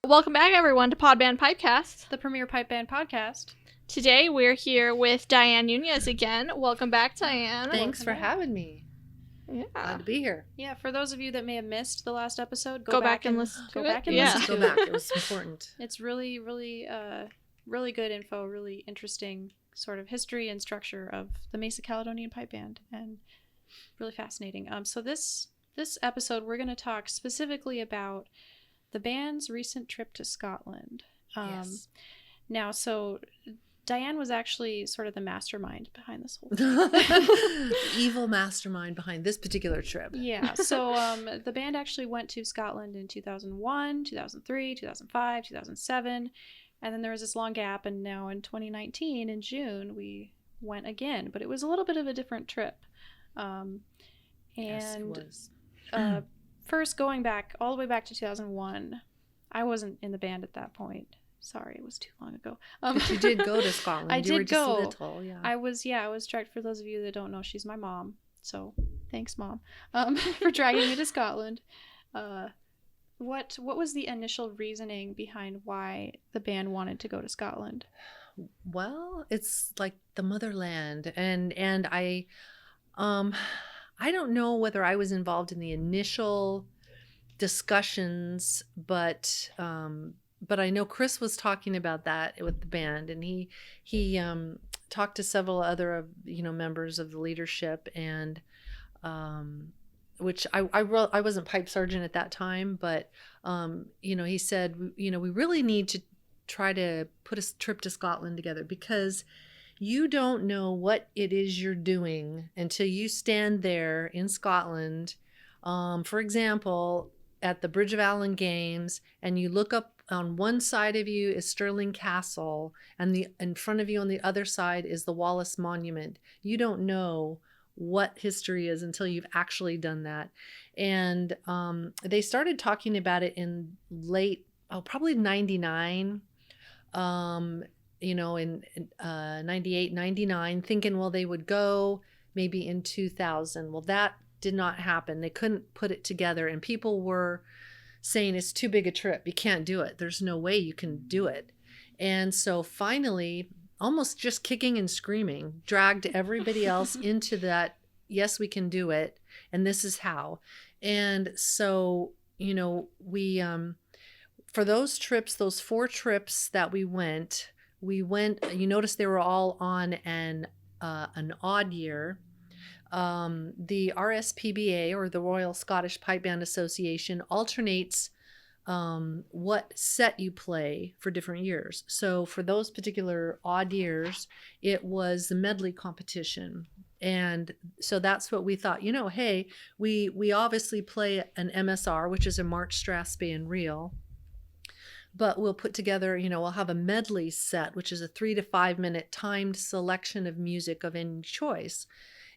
Welcome back, everyone, to Pod Band Pipecast, the premier pipe band podcast. Today, we're here with Dianne Nunez again. Welcome back, Dianne. Thanks for having me. Yeah. Glad to be here. Yeah, for those of you that may have missed the last episode, go back and listen to it. Go back. It was important. It's really good info, really interesting sort of history and structure of the Mesa Caledonian Pipe Band, and really fascinating. So this episode, we're going to talk specifically about the band's recent trip to Scotland. Yes. Now, so Dianne was actually sort of the mastermind behind this whole thing. Evil mastermind behind this particular trip. Yeah. So the band actually went to Scotland in 2001, 2003, 2005, 2007. And then there was this long gap. And now in 2019, in June, we went again. But it was a little bit of a different trip. Yes, it was. First, going back all the way back to 2001, I wasn't in the band at that point. Sorry, it was too long ago. But you did go to Scotland. I you did were just go. Little, yeah. I was dragged. For those of you that don't know, she's my mom. So thanks, Mom, for dragging me to Scotland. What was the initial reasoning behind why the band wanted to go to Scotland? Well, it's like the motherland, and I don't know whether I was involved in the initial discussions, but I know Chris was talking about that with the band, and he talked to several other members of the leadership, and which I wasn't pipe sergeant at that time, but he said we really need to try to put a trip to Scotland together, because you don't know what it is you're doing until you stand there in Scotland, for example, at the Bridge of Allen Games, and you look up. On one side of you is Stirling Castle, and in front of you on the other side is the Wallace Monument. You don't know what history is until you've actually done that. And they started talking about it in probably 99, in 98, 99, thinking, well, they would go maybe in 2000. Well, that did not happen. They couldn't put it together, and people were saying it's too big a trip. You can't do it. There's no way you can do it. And so finally, almost just kicking and screaming, dragged everybody else into that, yes, we can do it, and this is how. And so, we, for those trips, those 4 trips that we went, you notice they were all on an odd year. The RSPBA, or the Royal Scottish Pipe Band Association, alternates what set you play for different years. So for those particular odd years, it was the medley competition. And so that's what we thought, hey, we obviously play an MSR, which is a March Strathspey reel. But we'll put together, we'll have a medley set, which is a 3 to 5 minute timed selection of music of any choice.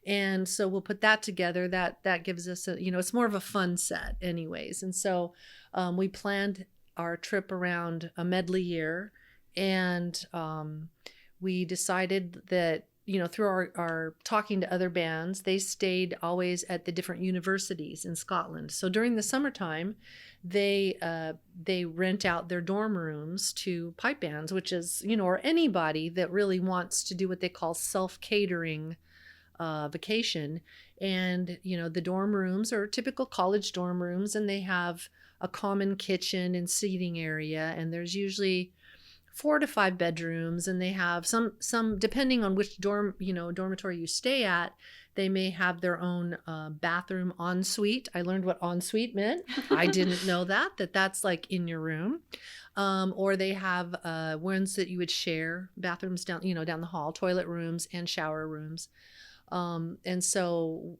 And so we'll put that together. That gives us it's more of a fun set anyways. And so we planned our trip around a medley year, and we decided that, through our talking to other bands, they stayed always at the different universities in Scotland. So during the summertime, they rent out their dorm rooms to pipe bands, which is, or anybody that really wants to do what they call self-catering vacation. And the dorm rooms are typical college dorm rooms, and they have a common kitchen and seating area, and there's usually 4 to 5 bedrooms, and they have some depending on which dormitory you stay at, they may have their own bathroom ensuite. I learned what ensuite meant. I didn't know that's like in your room. Or they have ones that you would share, bathrooms down the hall, toilet rooms and shower rooms. And so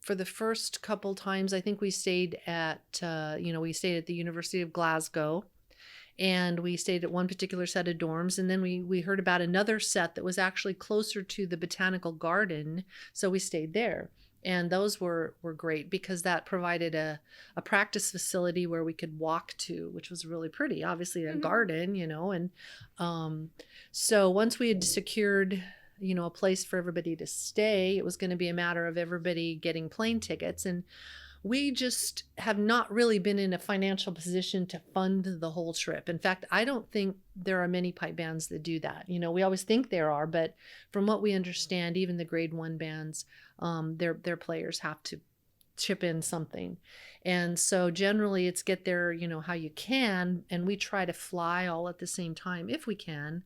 for the first couple times, I think we stayed at the University of Glasgow, and we stayed at one particular set of dorms. And then we heard about another set that was actually closer to the Botanical Garden. So we stayed there. And those were great, because that provided a practice facility where we could walk to, which was really pretty, obviously a garden, and so once we had secured a place for everybody to stay, it was going to be a matter of everybody getting plane tickets. And we just have not really been in a financial position to fund the whole trip. In fact, I don't think there are many pipe bands that do that. You know, we always think there are, but from what we understand, even the grade 1 bands, their players have to chip in something. And so generally it's get there, you know, how you can. And we try to fly all at the same time if we can,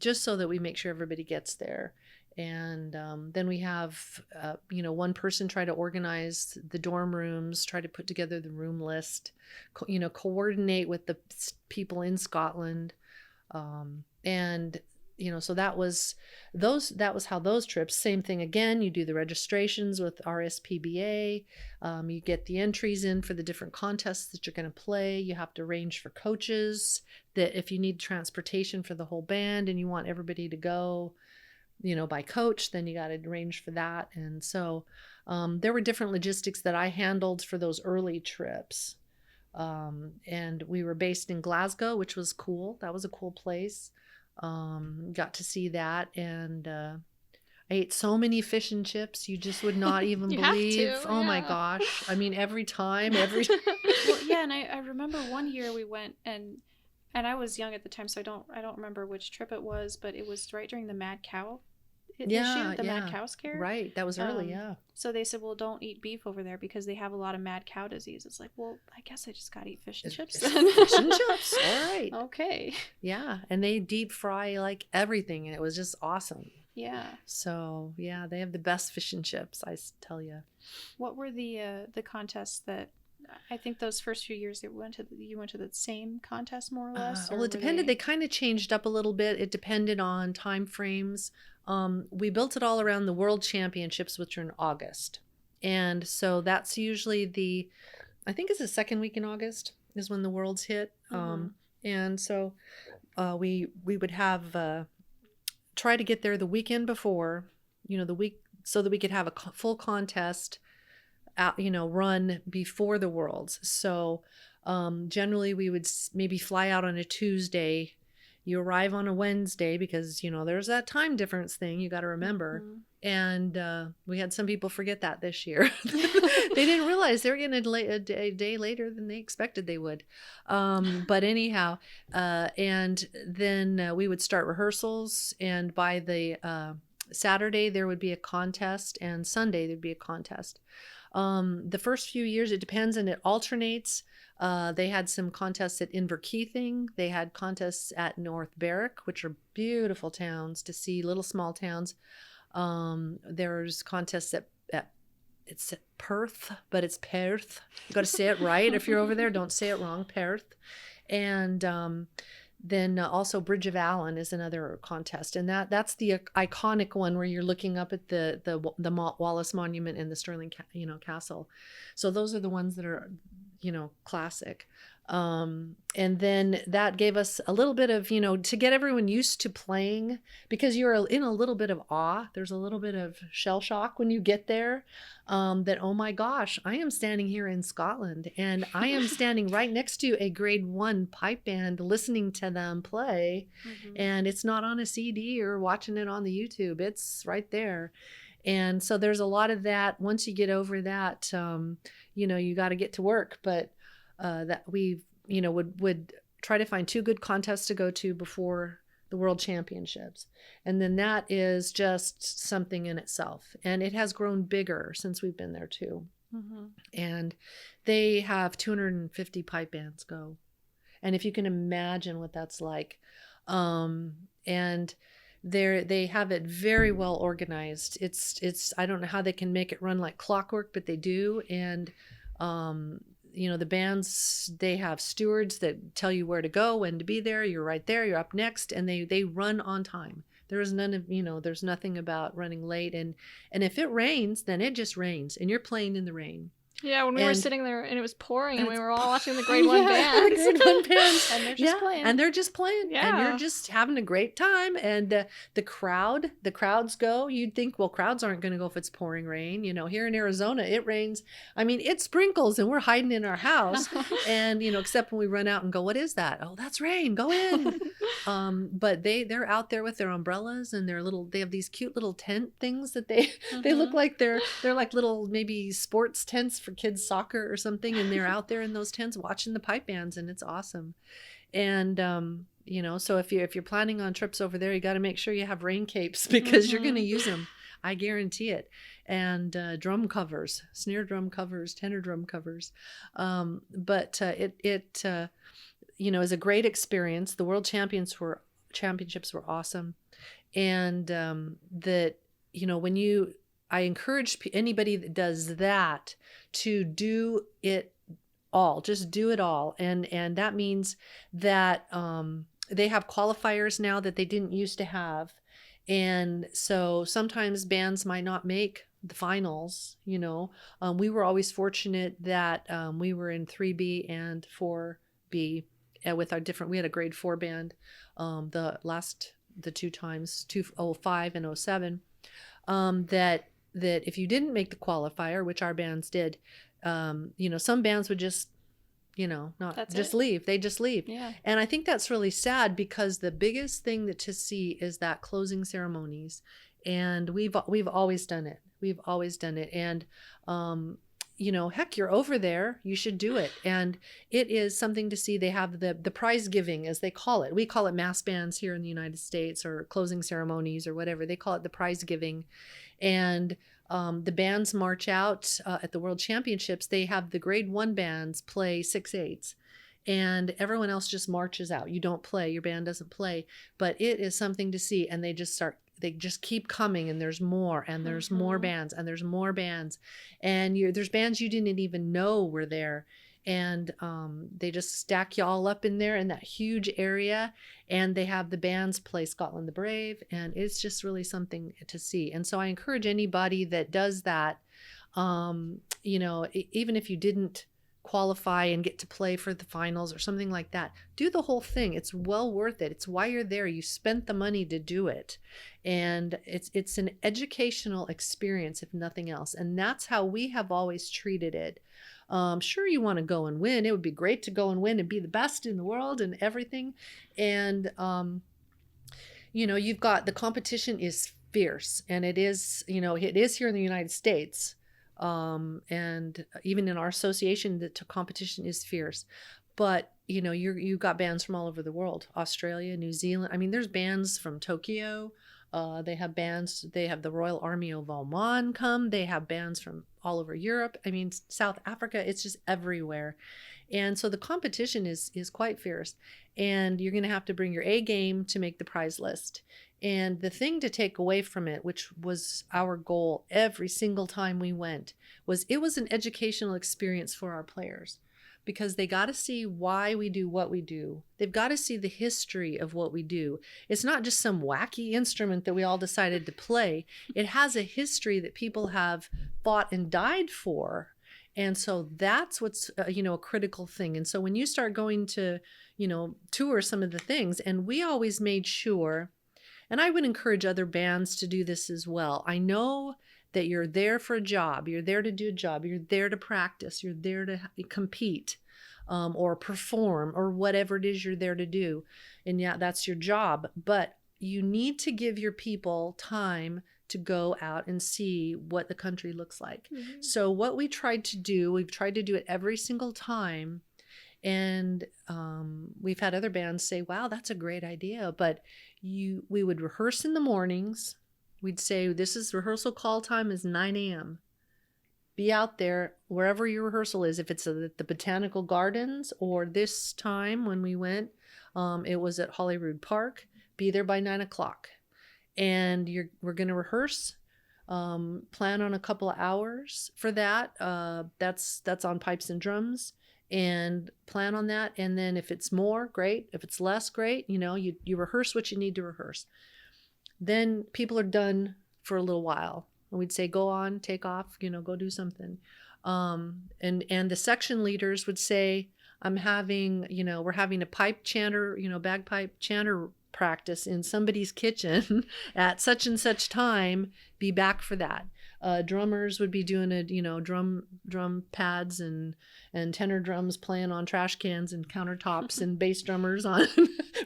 just so that we make sure everybody gets there. And then we have, you know, one person try to organize the dorm rooms, try to put together the room list, you know, coordinate with the people in Scotland. And, you know, so that was how those trips, same thing again, you do the registrations with RSPBA, you get the entries in for the different contests that you're going to play. You have to arrange for coaches, that if you need transportation for the whole band and you want everybody to go, you know, by coach, then you got to arrange for that. And so there were different logistics that I handled for those early trips. And we were based in Glasgow, which was cool. That was a cool place. Got to see that. And I ate so many fish and chips. You just would not even You believe. have to, Oh my yeah. gosh. I mean, every time. Well, yeah, and I remember one year we went, and I was young at the time, so I don't remember which trip it was, but it was right during the mad cow issue, the mad cow scare. Right. That was early. Yeah. So they said, well, don't eat beef over there because they have a lot of mad cow disease. It's like, well, I guess I just got to eat fish and chips then. Fish and chips. All right. Okay. Yeah. And they deep fry like everything. And it was just awesome. Yeah. So yeah, they have the best fish and chips, I tell you. What were the contests that, I think those first few years that you went to the same contest more or less? Well, it depended. They kind of changed up a little bit. It depended on time frames. We built it all around the World Championships, which are in August. And so that's usually I think it's the second week in August is when the Worlds hit. Mm-hmm. And so we would have, try to get there the weekend before, you know, the week, so that we could have a full contest you know, run before the Worlds. So generally we would maybe fly out on a Tuesday. You arrive on a Wednesday because, you know, there's that time difference thing you got to remember. Mm-hmm. And we had some people forget that this year. They didn't realize they were getting a day later than they expected they would. But anyhow, and then we would start rehearsals, and by the Saturday there would be a contest, and Sunday there'd be a contest. The first few years, it depends, and it alternates. They had some contests at Inverkeithing. They had contests at North Berwick, which are beautiful towns to see, little small towns. There's contests at it's at Perth, but it's Perth. You got to say it right. If you're over there, don't say it wrong. Perth. And then also Bridge of Allen is another contest, and that's the iconic one where you're looking up at the Wallace Monument and the Stirling, Castle. So those are the ones that are, classic. And then that gave us a little bit of, to get everyone used to playing, because you're in a little bit of awe. There's a little bit of shell shock when you get there, that, oh my gosh, I am standing here in Scotland and I am standing right next to a grade 1 pipe band listening to them play. Mm-hmm. And it's not on a CD or watching it on the YouTube. It's right there. And so there's a lot of that. Once you get over that, you got to get to work. But that we, would try to find 2 good contests to go to before the World Championships. And then that is just something in itself. And it has grown bigger since we've been there too. Mm-hmm. And they have 250 pipe bands go. And if you can imagine what that's like, and they have it very well organized. It's I don't know how they can make it run like clockwork, but they do. And the bands, they have stewards that tell you where to go, when to be there. You're right there, you're up next, and they run on time. There is there's nothing about running late. And if it rains, then it just rains and you're playing in the rain. Yeah, when we were And- sitting there and it was pouring and and we it's were all watching the grade 1 Yeah, bands. the grade 1 bands. And they're just playing. And they're just playing. And Yeah. you're just having a great time. And the crowds go. You'd think, well, crowds aren't going to go if it's pouring rain. Here in Arizona, it rains. I mean, it sprinkles and we're hiding in our house. And, except when we run out and go, what is that? Oh, that's rain. Go in. But they're out there with their umbrellas and they have these cute little tent things that they look like they're like little maybe sports tents for kids soccer or something, and they're out there in those tents watching the pipe bands, and it's awesome. And so if you're planning on trips over there, you got to make sure you have rain capes because you're going to use them. I guarantee it. And drum covers, snare drum covers, tenor drum covers. But it is a great experience. The world championships were awesome. And I encourage anybody that does that to do it all, just do it all. And that means that they have qualifiers now that they didn't used to have. And so sometimes bands might not make the finals, we were always fortunate that we were in 3B and 4B with our we had a grade 4 band the two times, 2005 and 07, that if you didn't make the qualifier, which our bands did, some bands would just, leave. They just leave. Yeah. And I think that's really sad because the biggest thing to see is that closing ceremonies. And we've always done it. We've always done it. And, heck, you're over there. You should do it. And it is something to see. They have the prize giving, as they call it. We call it mass bands here in the United States, or closing ceremonies or whatever. They call it the prize giving. And the bands march out at the World Championships. They have the grade 1 bands play 6/8. And everyone else just marches out. You don't play. Your band doesn't play. But it is something to see. And they just keep coming, and there's more, and there's more bands, and there's more bands. And there's bands you didn't even know were there. And they just stack you all up in there in that huge area. And they have the bands play Scotland the Brave. And it's just really something to see. And so I encourage anybody that does that, even if you didn't qualify and get to play for the finals or something like that, do the whole thing. It's well worth it. It's why you're there. You spent the money to do it. And it's an educational experience, if nothing else. And that's how we have always treated it. Sure, you want to go and win. It would be great to go and win and be the best in the world and everything. And, you've got, the competition is fierce, and it is here in the United States. And even in our association, the competition is fierce. But, you've got bands from all over the world, Australia, New Zealand. I mean, there's bands from Tokyo. They have the Royal Army of Oman come. They have bands from all over Europe. I mean, South Africa, it's just everywhere. And so the competition is quite fierce. And you're going to have to bring your A game to make the prize list. And the thing to take away from it, which was our goal every single time we went, was it was an educational experience for our players. Because they got to see why we do what we do. They've got to see the history of what we do. It's not just some wacky instrument that we all decided to play. It has a history that people have fought and died for. And so that's what's, a critical thing. And so when you start going to, tour some of the things, and we always made sure, and I would encourage other bands to do this as well. I know that you're there for a job. You're there to do a job. You're there to practice. You're there to compete or perform or whatever it is you're there to do. And yeah, that's your job. But you need to give your people time to go out and see what the country looks like. Mm-hmm. So what we tried to do, we've tried to do it every single time. And we've had other bands say, wow, that's a great idea. But we would rehearse in the mornings. We'd say, this is rehearsal call time is 9 a.m. Be out there wherever your rehearsal is. If it's at the Botanical Gardens, or this time when we went, it was at Holyrood Park. Be there by 9 o'clock. And we're going to rehearse. Plan on a couple of hours for that. That's on pipes and drums. And plan on that. And then if it's more, great. If it's less, great. You rehearse what you need to rehearse. Then people are done for a little while. And we'd say, go on, take off, go do something. And the section leaders would say, I'm having, we're having a pipe chanter, bagpipe chanter practice in somebody's kitchen at such and such time, be back for that. Drummers would be doing drum pads and tenor drums playing on trash cans and countertops and bass drummers on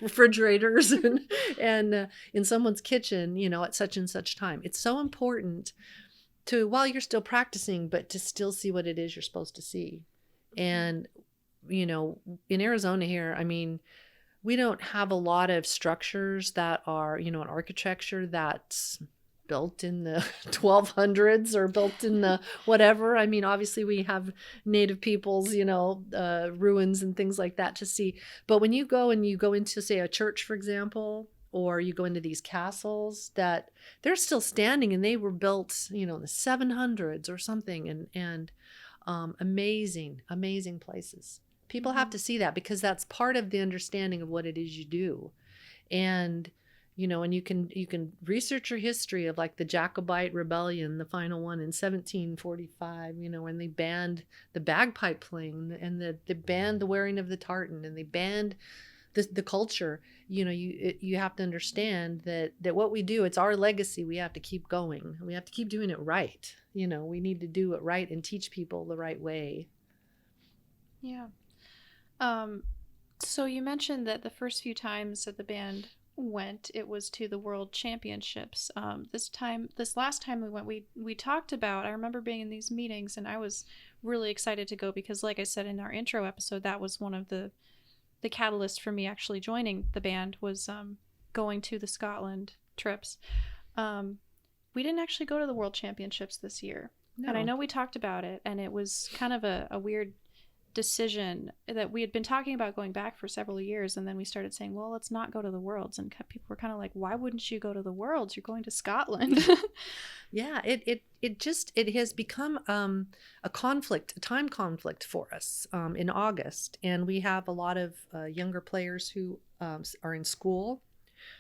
refrigerators and in someone's kitchen, at such and such time. It's so important to, while you're still practicing, but to still see what it is you're supposed to see. And, in Arizona here, I mean, we don't have a lot of structures that are, an architecture that's built in the 1200s or built in the whatever. I mean, obviously we have native peoples, ruins and things like that to see. But when you go into, say, a church, for example, or you go into these castles that they're still standing and they were built, in the 700s or something, and amazing places. People have to see that because that's part of the understanding of what it is you do. And and you can research your history of like the Jacobite rebellion, the final one in 1745, when they banned the bagpipe playing and they banned the wearing of the tartan and they banned the culture. You have to understand that what we do, it's our legacy. We have to keep going. We have to keep doing it right. We need to do it right and teach people the right way. Yeah. So you mentioned that the first few times that the band went, it was to the World Championships. This last time we went, we talked about, I remember being in these meetings and I was really excited to go because, like I said in our intro episode, that was one of the catalysts for me actually joining the band was going to the Scotland trips. We didn't actually go to the World Championships this year. No. And I know we talked about it and it was kind of a weird decision that we had been talking about going back for several years, and then we started saying, well, let's not go to the Worlds, and people were kind of like, why wouldn't you go to the Worlds? You're going to Scotland. Yeah, it has become a time conflict for us in August, and we have a lot of younger players who are in school.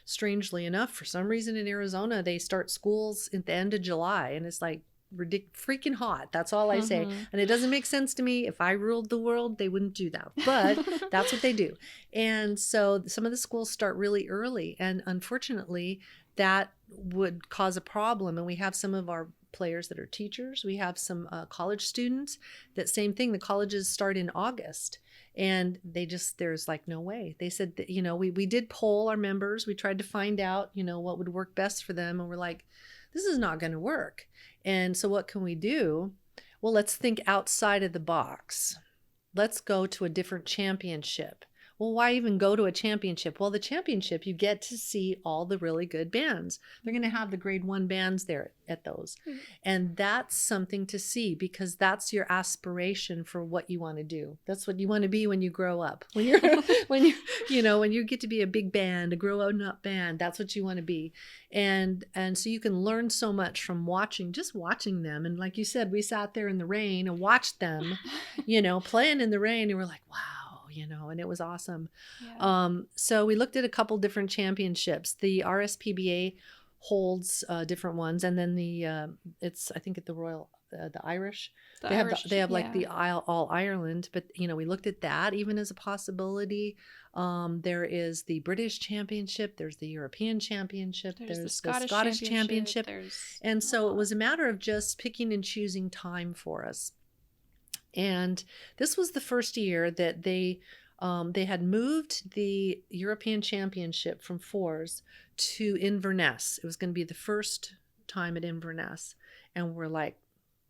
Strangely enough, for some reason in Arizona, they start schools at the end of July, and it's like freaking hot. That's all I say. And it doesn't make sense to me. If I ruled the world, they wouldn't do that, but that's what they do. And so some of the schools start really early, and unfortunately that would cause a problem. And we have some of our players that are teachers. We have some college students. That same thing, the colleges start in August, and there's like no way. They said that, we did poll our members. We tried to find out, what would work best for them, and we're like, this is not going to work. And so what can we do? Well, let's think outside of the box. Let's go to a different championship. Well, why even go to a championship? Well, the championship, you get to see all the really good bands. They're going to have the grade 1 bands there at those. Mm-hmm. And that's something to see because that's your aspiration for what you want to do. That's what you want to be when you grow up. When you get to be a big band, a grown up band, that's what you want to be. And so you can learn so much from watching them. And like you said, we sat there in the rain and watched them, playing in the rain, and we're like, wow. And it was awesome. Yeah. So we looked at a couple different championships. The RSPBA holds different ones, and then I think at the Royal, the Irish, they have like the All Ireland. But we looked at that even as a possibility. There is the British Championship. There's the European Championship. There's the Scottish Championship. And so it was a matter of just picking and choosing time for us. And this was the first year that they had moved the European Championship from Fours to Inverness. It was going to be the first time at Inverness. And we're like,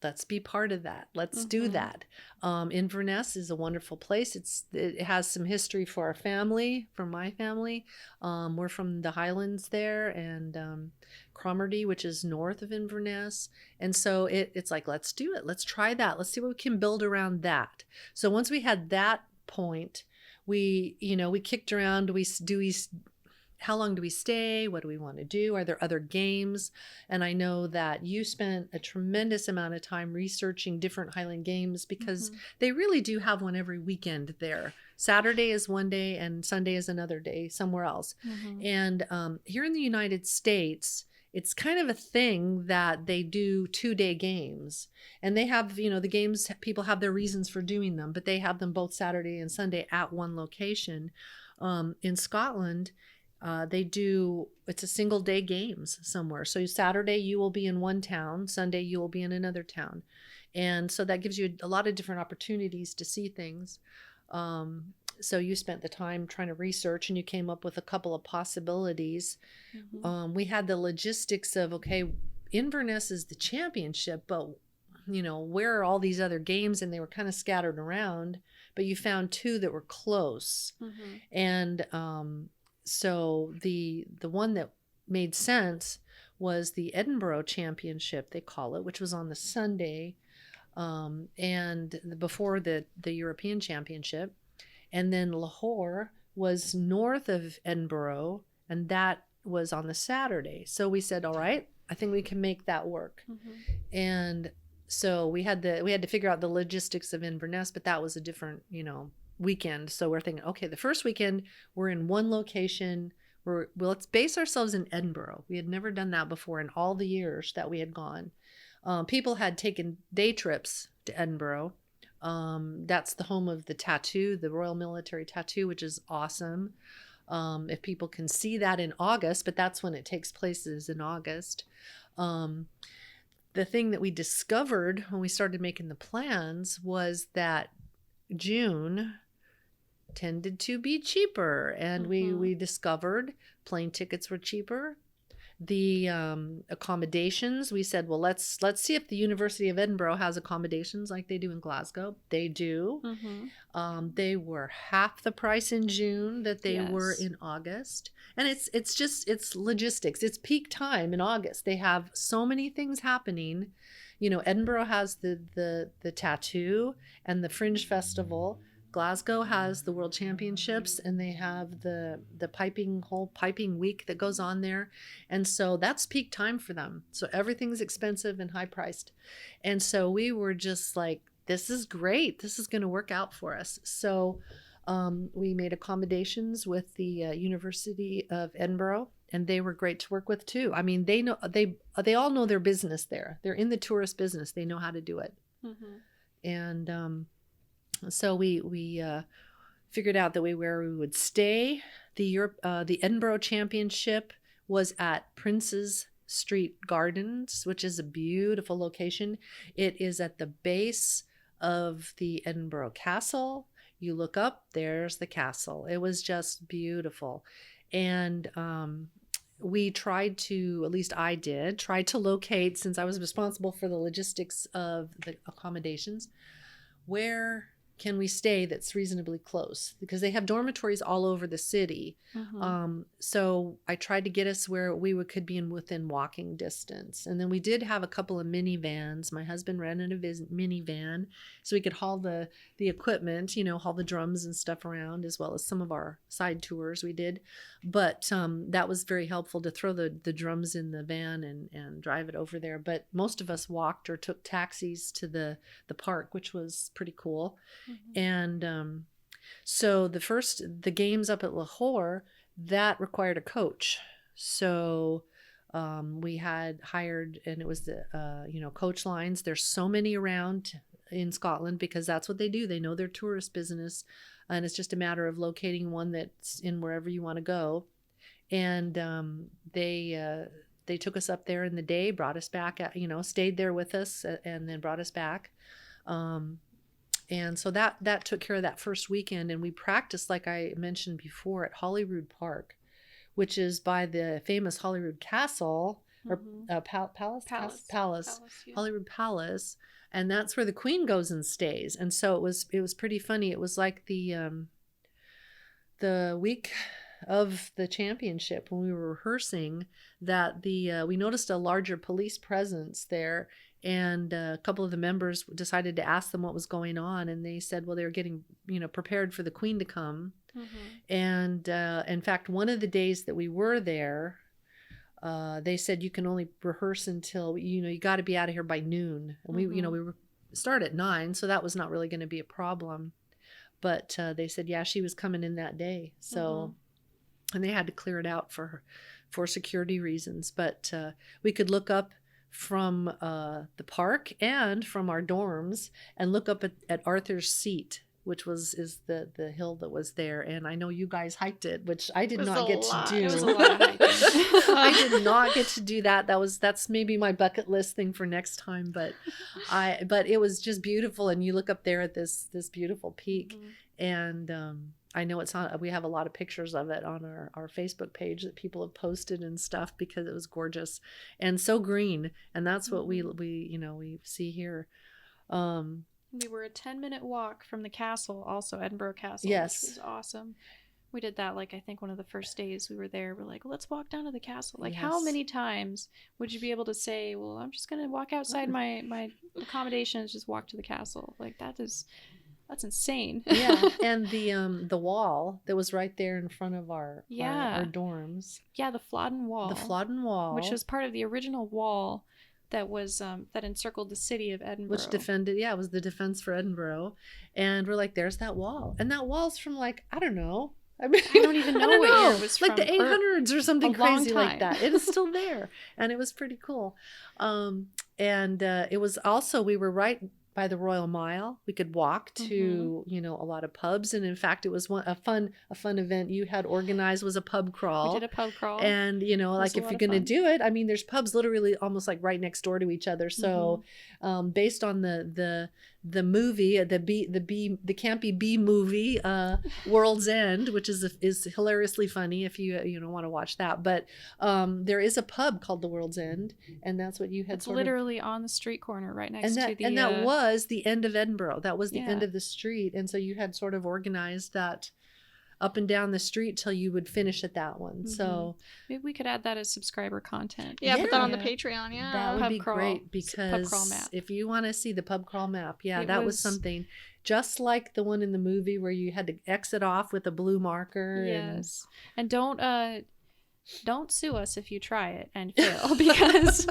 let's be part of that. Let's do that. Inverness is a wonderful place. It has some history for our family, for my family. We're from the Highlands there, and Cromarty, which is north of Inverness. And so it's like, let's do it. Let's try that. Let's see what we can build around that. So once we had that point, we kicked around. How long do we stay? What do we want to do? Are there other games? And I know that you spent a tremendous amount of time researching different Highland games because they really do have one every weekend there. Saturday is one day and Sunday is another day somewhere else. And here in the United States, it's kind of a thing that they do 2-day games, and they have, the games, people have their reasons for doing them, but they have them both Saturday and Sunday at one location. In Scotland, it's a single day games somewhere. So Saturday you will be in one town, Sunday you will be in another town. And so that gives you a lot of different opportunities to see things. So you spent the time trying to research, and you came up with a couple of possibilities. We had the logistics of, okay, Inverness is the championship, but where are all these other games? And they were kind of scattered around, but you found 2 that were close. And so the one that made sense was the Edinburgh Championship, they call it, which was on the Sunday, and before the European Championship. And then Lahore was north of Edinburgh, and that was on the Saturday. So we said, all right, I think we can make that work. And so we had to figure out the logistics of Inverness, but that was a different, weekend. So we're thinking, okay, the first weekend we're in one location. Let's base ourselves in Edinburgh. We had never done that before in all the years that we had gone. People had taken day trips to Edinburgh. That's the home of the tattoo, the Royal Military Tattoo, which is awesome. If people can see that in August, but that's when it takes place, is in August. The thing that we discovered when we started making the plans was that June tended to be cheaper, and we discovered plane tickets were cheaper. The accommodations, we said, well, let's see if the University of Edinburgh has accommodations like they do in Glasgow. They do. They were half the price in June that they were in August. And it's logistics. It's peak time in August. They have so many things happening. Edinburgh has the tattoo and the Fringe Festival. Glasgow has the World Championships, and they have the whole piping week that goes on there. And so that's peak time for them. So everything's expensive and high priced. And so we were just like, this is great. This is going to work out for us. So we made accommodations with the University of Edinburgh, and they were great to work with too. I mean, they all know their business there. They're in the tourist business. They know how to do it. And so we figured out where we would stay. The Edinburgh Championship was at Prince's Street Gardens, which is a beautiful location. It is at the base of the Edinburgh Castle. You look up, there's the castle. It was just beautiful. And we tried to, at least I did, try to locate, since I was responsible for the logistics of the accommodations, where can we stay that's reasonably close, because they have dormitories all over the city. So I tried to get us where we could be within walking distance. And then we did have a couple of minivans. My husband rented a minivan so we could haul the equipment, haul the drums and stuff around, as well as some of our side tours we did. But that was very helpful to throw the drums in the van and drive it over there. But most of us walked or took taxis to the park, which was pretty cool. And so the games up at Lahore, that required a coach. So we had hired, and it was the coach lines. There's so many around in Scotland because that's what they do. They know their tourist business, and it's just a matter of locating one that's in wherever you want to go. And they took us up there in the day, brought us back, stayed there with us, and then brought us back. And so that took care of that first weekend. And we practiced, like I mentioned before, at Holyrood Park, which is by the famous Holyrood Castle, or Palace, yeah. Holyrood Palace. And that's where the Queen goes and stays. And so it was pretty funny. It was like the week of the championship when we were rehearsing that we noticed a larger police presence there. And a couple of the members decided to ask them what was going on, and they said, well, they were getting, prepared for the Queen to come. And in fact, one of the days that we were there, they said you can only rehearse until, you got to be out of here by noon. And we were start at 9, so that was not really going to be a problem. But they said, yeah, she was coming in that day. So, and they had to clear it out for for security reasons. But we could look up from the park and from our dorms and look up at Arthur's Seat, which is the hill that was there. And I know you guys hiked it, which I did not get to do. It was a lot of hiking. I did not get to do that. That's maybe my bucket list thing for next time. But it was just beautiful. And you look up there at this beautiful peak, and I know we have a lot of pictures of it on our Facebook page that people have posted and stuff, because it was gorgeous and so green. And that's what we see here. We were a 10-minute walk from the castle, also Edinburgh Castle, yes, which was awesome. We did that, like, I think one of the first days we were there. We're like, well, let's walk down to the castle. Like, yes. How many times would you be able to say, well, I'm just going to walk outside my accommodations, just walk to the castle? Like, that's insane. Yeah, and the wall that was right there in front of our dorms. Yeah, the Flodden Wall. The Flodden Wall. Which was part of the original wall that was that encircled the city of Edinburgh. Which defended, it was the defense for Edinburgh. And we're like, there's that wall. And that wall's from, like, I don't know. I don't even know what year it was like from. The 800s or something crazy like that. It is still there. And it was pretty cool. It was also, we were right by the Royal Mile. We could walk to, a lot of pubs. And in fact, it was a fun event you had organized, was a pub crawl. We did a pub crawl. And, like, if you're going to do it, I mean, there's pubs literally almost like right next door to each other. So based on the movie, the campy B movie, World's End, which is hilariously funny if you want to watch that. But there is a pub called the World's End, and that's what you had. It's literally on the street corner right next to the. And that was the end of Edinburgh. That was the end of the street, and so you had sort of organized that up and down the street till you would finish at that one. So maybe we could add that as subscriber content. Yeah, put that on the Patreon. Yeah, that would pub be crawl. Great, because pub crawl map. If you want to see the pub crawl map, that was something just like the one in the movie where you had to exit off with a blue marker. Yes, and don't sue us if you try it and fail, because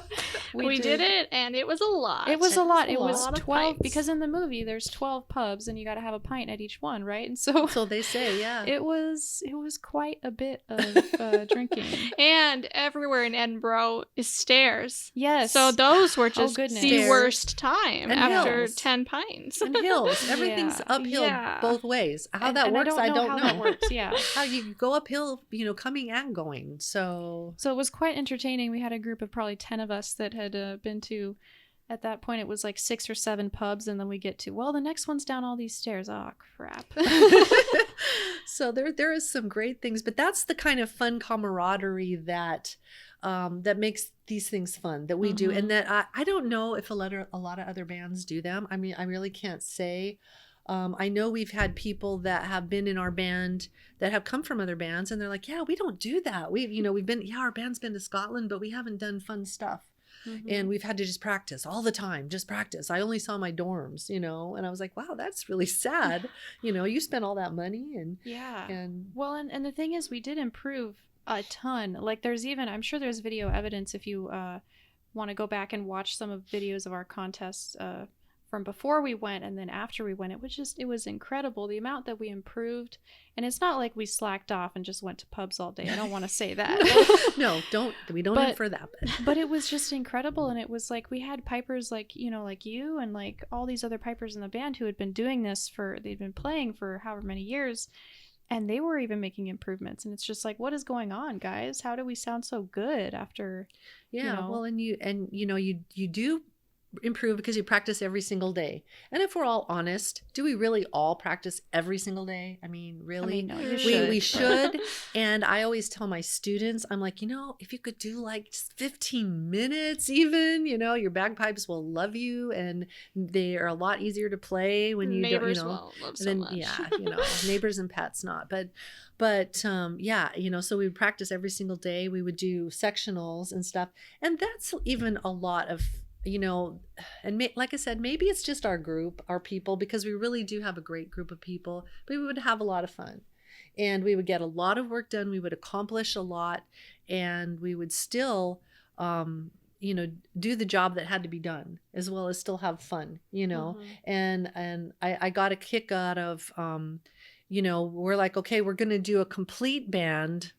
we did it and it was a lot. It was a lot. It was 12 pints. Because in the movie there's 12 pubs and you got to have a pint at each one, right? And so they say, yeah. It was quite a bit of drinking. And everywhere in Edinburgh is stairs. Yes. So those were just the Stairs. Worst time And after hills. 10 pints. And hills. Everything's uphill both ways. How that works, I don't know. How that works, yeah. How you go uphill, coming and going. So it was quite entertaining. We had a group of probably 10 of us that had been to, at that point it was like 6 or 7 pubs, and then we get to, well, the next one's down all these stairs. Oh, crap. So there is some great things, but that's the kind of fun camaraderie that makes these things fun that we do, and that I don't know if a lot of other bands do them. I mean, I really can't say. I know we've had people that have been in our band that have come from other bands, and they're like, yeah, we don't do that. We've been, our band's been to Scotland, but we haven't done fun stuff. And we've had to just practice all the time, just practice. I only saw my dorms, and I was like, wow, that's really sad. You spent all that money and well, and the thing is, we did improve a ton. Like, I'm sure there's video evidence if you want to go back and watch some of videos of our contests from before we went and then after we went. It was incredible, the amount that we improved. And it's not like we slacked off and just went to pubs all day. I don't want to say that. No, we don't infer that. But it was just incredible. And it was like, we had pipers like you and like all these other pipers in the band who had been doing this they'd been playing for however many years. And they were even making improvements. And it's just like, what is going on, guys? How do we sound so good after? Well, and you do improve because you practice every single day. And if we're all honest, do we really all practice every single day? I mean, really? No, you should. We should. And I always tell my students, I'm like, if you could do like just 15 minutes even, your bagpipes will love you, and they are a lot easier to play when you neighbors don't, won't love so much. Neighbors and pets not. But so we would practice every single day. We would do sectionals and stuff. And that's even a lot of, like I said, maybe it's just our group, our people, because we really do have a great group of people, but we would have a lot of fun and we would get a lot of work done. We would accomplish a lot, and we would still, do the job that had to be done, as well as still have fun, and I got a kick out of, we're like, okay, we're going to do a complete band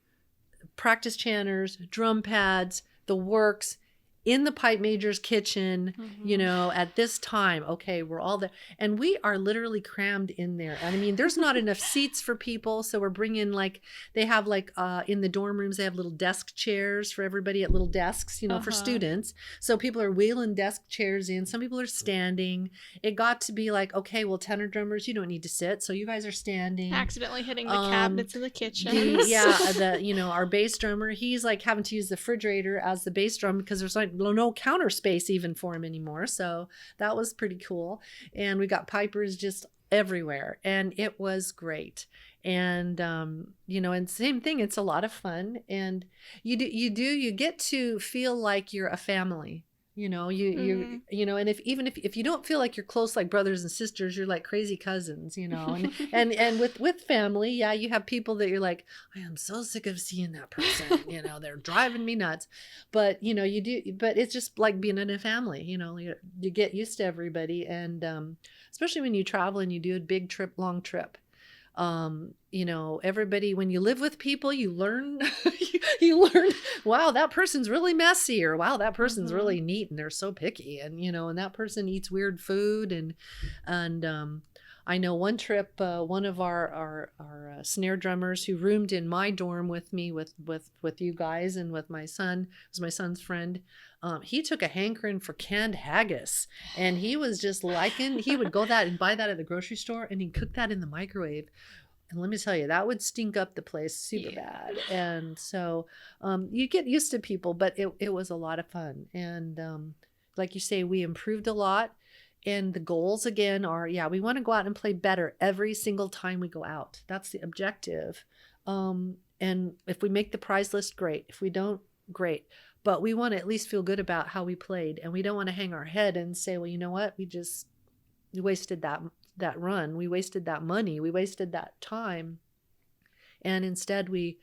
practice chanters, drum pads, the works, in the pipe major's kitchen, you know, at this time. Okay, we're all there. And we are literally crammed in there. And I mean, there's not enough seats for people. So we're bringing like, they have like in the dorm rooms, they have little desk chairs for everybody at little desks, you know, for students. So people are wheeling desk chairs in. Some people are standing. It got to be like, okay, well, tenor drummers, you don't need to sit. So you guys are standing. Accidentally hitting the cabinets in the kitchen. You know, our bass drummer, he's like having to use the refrigerator as the bass drum because there's like no counter space even for him anymore. So that was pretty cool. And we got pipers just everywhere, and it was great. And you know, and same thing, it's a lot of fun, and you get to feel like you're a family. You know, you know, and if you don't feel like you're close like brothers and sisters, you're like crazy cousins, you know. And with family, yeah, you have people that you're like, I am so sick of seeing that person, you know, they're driving me nuts. But you know, but it's just like being in a family, you know, you get used to everybody. And especially when you travel and you do a big trip, long trip. You know, everybody, when you live with people, you learn, you learn, wow, that person's really messy, or wow, that person's really neat and they're so picky. And, you know, and that person eats weird food. And I know one trip, one of our snare drummers who roomed in my dorm with me, with you guys and with my son, was my son's friend. He took a hankering for canned haggis, and he was just liking, he would go that and buy that at the grocery store, and he'd cook that in the microwave. And let me tell you, that would stink up the place super bad. And so you get used to people, but it was a lot of fun. And like you say, we improved a lot. And the goals again are, we want to go out and play better every single time we go out. That's the objective. And if we make the prize list, great. If we don't, great. But we want to at least feel good about how we played. And we don't want to hang our head and say, well, you know what? We wasted that run. We wasted that money. We wasted that time. And instead we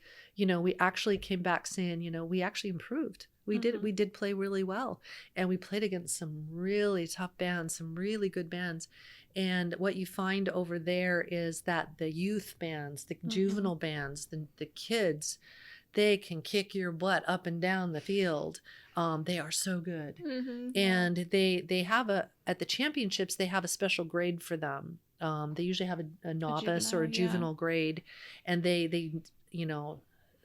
actually came back saying, you know, we actually improved. We did play really well. And we played against some really tough bands, some really good bands. And what you find over there is that the youth bands, the juvenile bands, the kids, they can kick your butt up and down the field. They are so good. And they have at the championships, they have a special grade for them. They usually have a novice or a juvenile grade, and they you know,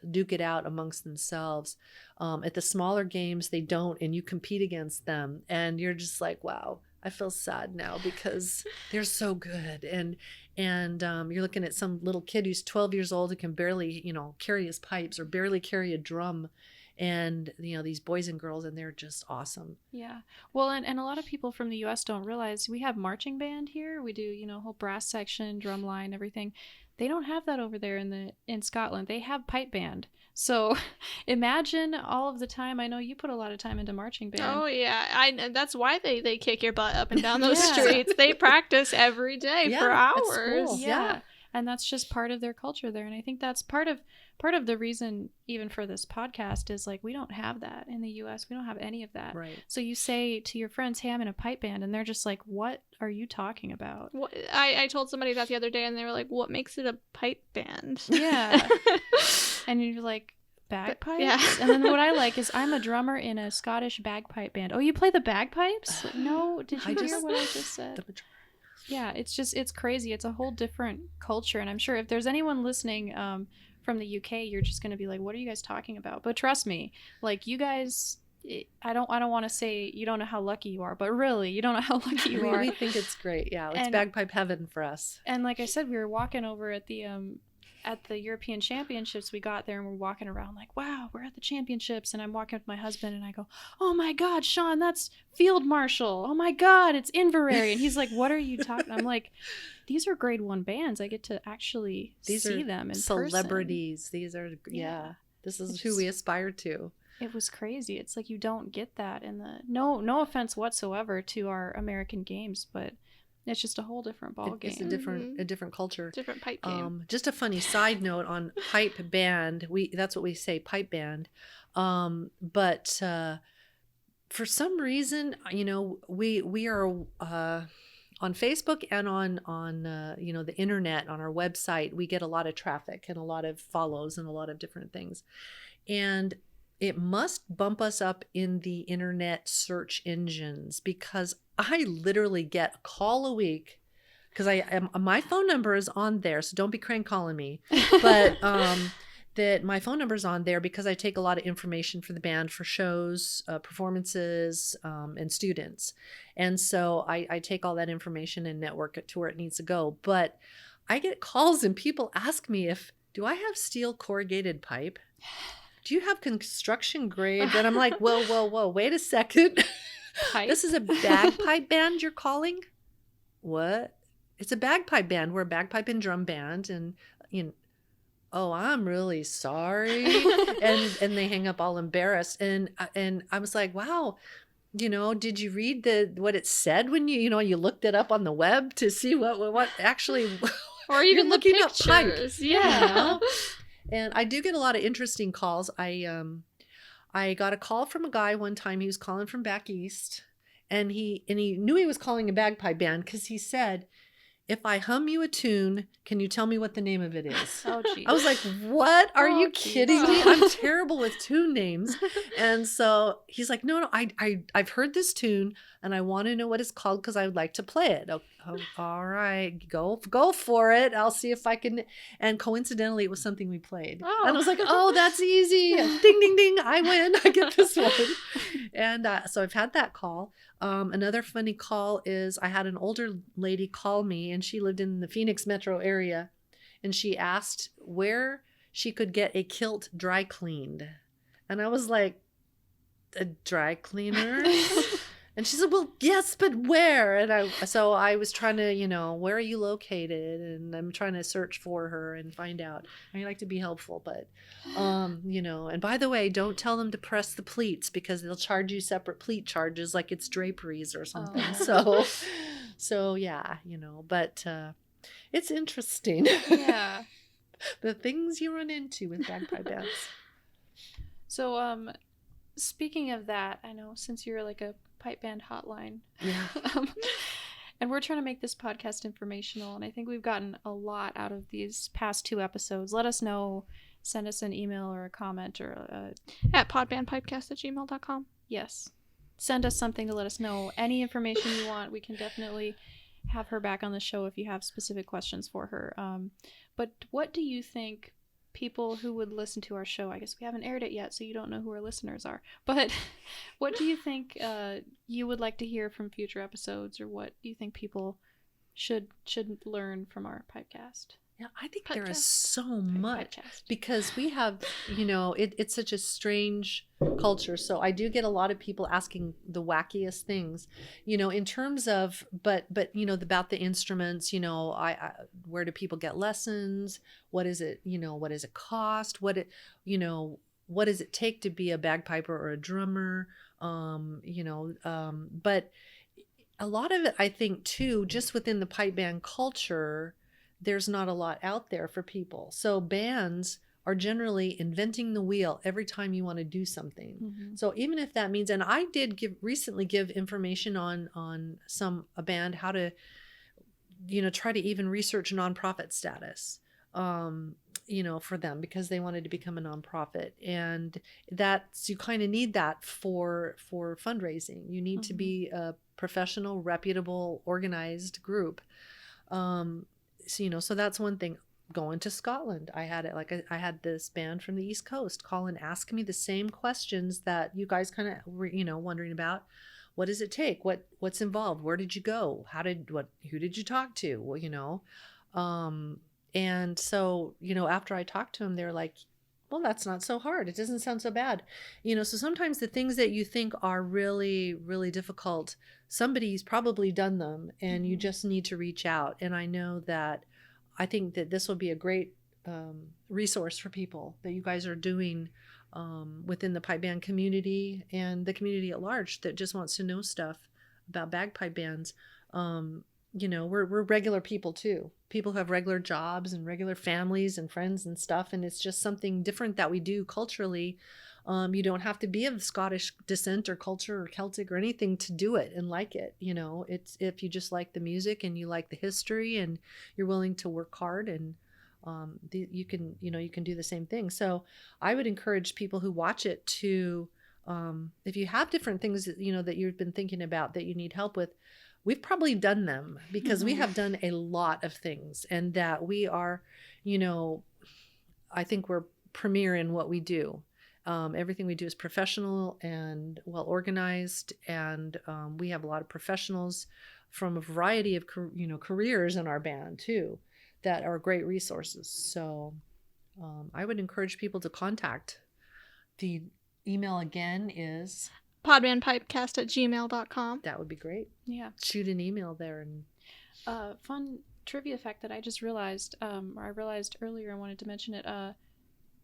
duke it out amongst themselves. At the smaller games, they don't, and you compete against them, and you're just like, wow, I feel sad now because they're so good. And you're looking at some little kid who's 12 years old who can barely, you know, carry his pipes or barely carry a drum. And, you know, these boys and girls, and they're just awesome. Yeah. Well, and a lot of people from the U.S. don't realize we have marching band here. We do, you know, whole brass section, drum line, everything. They don't have that over there in Scotland. They have pipe band. So imagine all of the time. I know you put a lot of time into marching band. Oh yeah, that's why they kick your butt up and down those streets. They practice every day for hours. Yeah. And that's just part of their culture there. And I think that's part of the reason, even for this podcast, is like, we don't have that in the US. We don't have any of that. Right. So you say to your friends, hey, I'm in a pipe band, and they're just like, what are you talking about? Well, I told somebody that the other day, and they were like, what makes it a pipe band? Yeah. And you're like, bagpipes? Yeah. And then what I like is, I'm a drummer in a Scottish bagpipe band. Oh, you play the bagpipes? No, did you hear what I just said? Yeah, it's crazy. It's a whole different culture. And I'm sure if there's anyone listening from the UK, you're just going to be like, what are you guys talking about? But trust me, like, you guys, I don't want to say you don't know how lucky you are, but really, you don't know how lucky you are. We think it's great. Yeah, it's bagpipe heaven for us. And like I said, we were walking over at the European Championships. We got there and we're walking around like, wow, we're at the championships. And I'm walking with my husband and I go, oh my God, Sean, that's Field Marshal. Oh my God, it's Inverary. And he's like, what are you talking? I'm like, these are grade 1 bands. I get to actually see them in celebrities. person. These are, this is who we aspire to. It was crazy. It's like, you don't get that in no offense whatsoever to our American games, but it's just a whole different ball game. It's a different culture. Different pipe game. Just a funny side note on pipe band. That's what we say, pipe band. But for some reason, you know, we are on Facebook and on you know, the internet, on our website. We get a lot of traffic and a lot of follows and a lot of different things. And it must bump us up in the internet search engines, because I literally get a call a week, because my phone number is on there, so don't be crank calling me. But that my phone number is on there because I take a lot of information for the band, for shows, performances, and students. And so I take all that information and network it to where it needs to go. But I get calls and people ask me do I have steel corrugated pipe? Do you have construction grade? And I'm like, whoa, wait a second. Pipe? This is a bagpipe band you're calling? What? It's a bagpipe band. We're a bagpipe and drum band. And, oh, I'm really sorry. and they hang up all embarrassed. And I was like, wow, did you read what it said when you looked it up on the web to see what actually, or even the looking pictures. Up pipe. Yeah. And I do get a lot of interesting calls. I got a call from a guy one time. He was calling from back east, and he knew he was calling a bagpipe band because he said, "If I hum you a tune, can you tell me what the name of it is?" Oh, geez. I was like, "What? Are you kidding me? I'm terrible with tune names." And so he's like, "No, I've heard this tune, and I want to know what it's called because I would like to play it." Oh, all right, go for it. I'll see if I can. And coincidentally, it was something we played. Oh. And I was like, "Oh, that's easy. Ding, ding, ding. I win. I get this one." And so I've had that call. Another funny call is I had an older lady call me, and she lived in the Phoenix metro area, and she asked where she could get a kilt dry cleaned. And I was like, "A dry cleaner?" And she said, "Well, yes, but where?" And I was trying to, where are you located? And I'm trying to search for her and find out. I like to be helpful, but, and by the way, don't tell them to press the pleats because they'll charge you separate pleat charges like it's draperies or something. Oh. So yeah, but it's interesting. Yeah. The things you run into with bagpipe bands. So, speaking of that, I know since you're like a pipe band hotline, Yeah. and we're trying to make this podcast informational, and I think we've gotten a lot out of these past 2 episodes. Let us know. Send us an email or a comment or At podbandpipecast@gmail.com. yes, send us something to let us know any information you want. We can definitely have her back on the show if you have specific questions for her. But what do you think people who would listen to our show, I guess we haven't aired it yet, so you don't know who our listeners are, but what do you think you would like to hear from future episodes, or what do you think people should learn from our Pipecast? Yeah, I think there is so much Pipecast. because we have, it's such a strange culture. So I do get a lot of people asking the wackiest things, in terms of, but about the instruments, where do people get lessons? What is it, what does it cost? What does it take to be a bagpiper or a drummer? But a lot of it, I think too, just within the pipe band culture, there's not a lot out there for people. So bands are generally inventing the wheel every time you want to do something. Mm-hmm. So even if that means, and I did recently give information on a band how to, try to even research nonprofit status, for them because they wanted to become a nonprofit. And you kind of need that for fundraising. You need to be a professional, reputable, organized group. So that's one thing. Going to Scotland, I had it I had this band from the East Coast call and ask me the same questions that you guys kind of were, wondering about. What does it take? What's involved? Where did you go? Who did you talk to? Well, and so, after I talked to them, they're like, well, that's not so hard. It doesn't sound so bad. So sometimes the things that you think are really, really difficult, somebody's probably done them and you just need to reach out. And I think that this will be a great resource for people that you guys are doing within the pipe band community and the community at large that just wants to know stuff about bagpipe bands. We're regular people too. People who have regular jobs and regular families and friends and stuff. And it's just something different that we do culturally. You don't have to be of Scottish descent or culture or Celtic or anything to do it and like it. It's if you just like the music and you like the history and you're willing to work hard and you can do the same thing. So I would encourage people who watch it to, if you have different things that you've been thinking about that you need help with, we've probably done them, because we have done a lot of things, and that we are, I think we're premier in what we do. Everything we do is professional and well organized, and we have a lot of professionals from a variety of careers in our band too, that are great resources. So I would encourage people to contact. The email again is podbandpipecast@gmail.com. That would be great. Yeah. Shoot an email there. And fun trivia fact that I just realized, or I realized earlier, I wanted to mention it.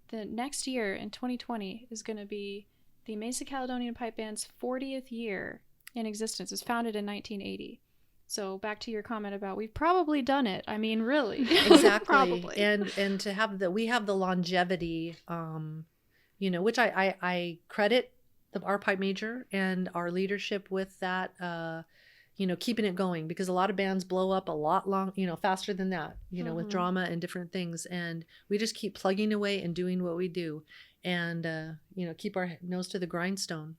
The next year in 2020 is going to be the Mesa Caledonian Pipe Band's 40th year in existence. It was founded in 1980. So back to your comment about we've probably done it. I mean, really. Exactly. Probably. And to have we have the longevity, which I credit our pipe major and our leadership with that, keeping it going, because a lot of bands blow up a lot faster than that, with drama and different things. And we just keep plugging away and doing what we do, and, keep our nose to the grindstone,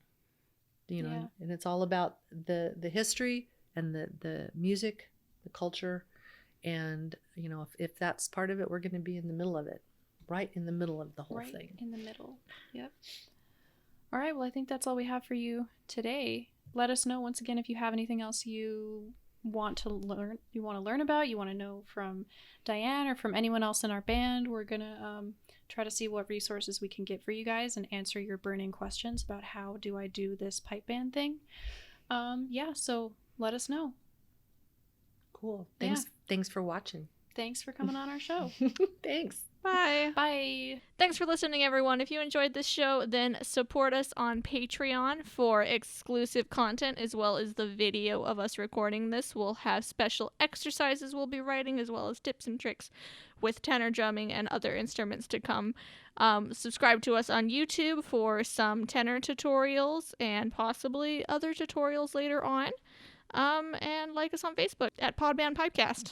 and it's all about the history and the music, the culture. And, if that's part of it, we're going to be in the middle of it, right in the middle of the whole thing. Right in the middle. Yep. All right. Well, I think that's all we have for you today. Let us know once again if you have anything else you want to learn about, you want to know from Dianne or from anyone else in our band. We're going to try to see what resources we can get for you guys and answer your burning questions about how do I do this pipe band thing. So let us know. Cool. Thanks for watching. Thanks for coming on our show. Thanks. Bye. Bye. Thanks for listening, everyone. If you enjoyed this show, then support us on Patreon for exclusive content, as well as the video of us recording this. We'll have special exercises we'll be writing, as well as tips and tricks with tenor drumming and other instruments to come. Subscribe to us on YouTube for some tenor tutorials and possibly other tutorials later on. And like us on Facebook at Podband Pipecast.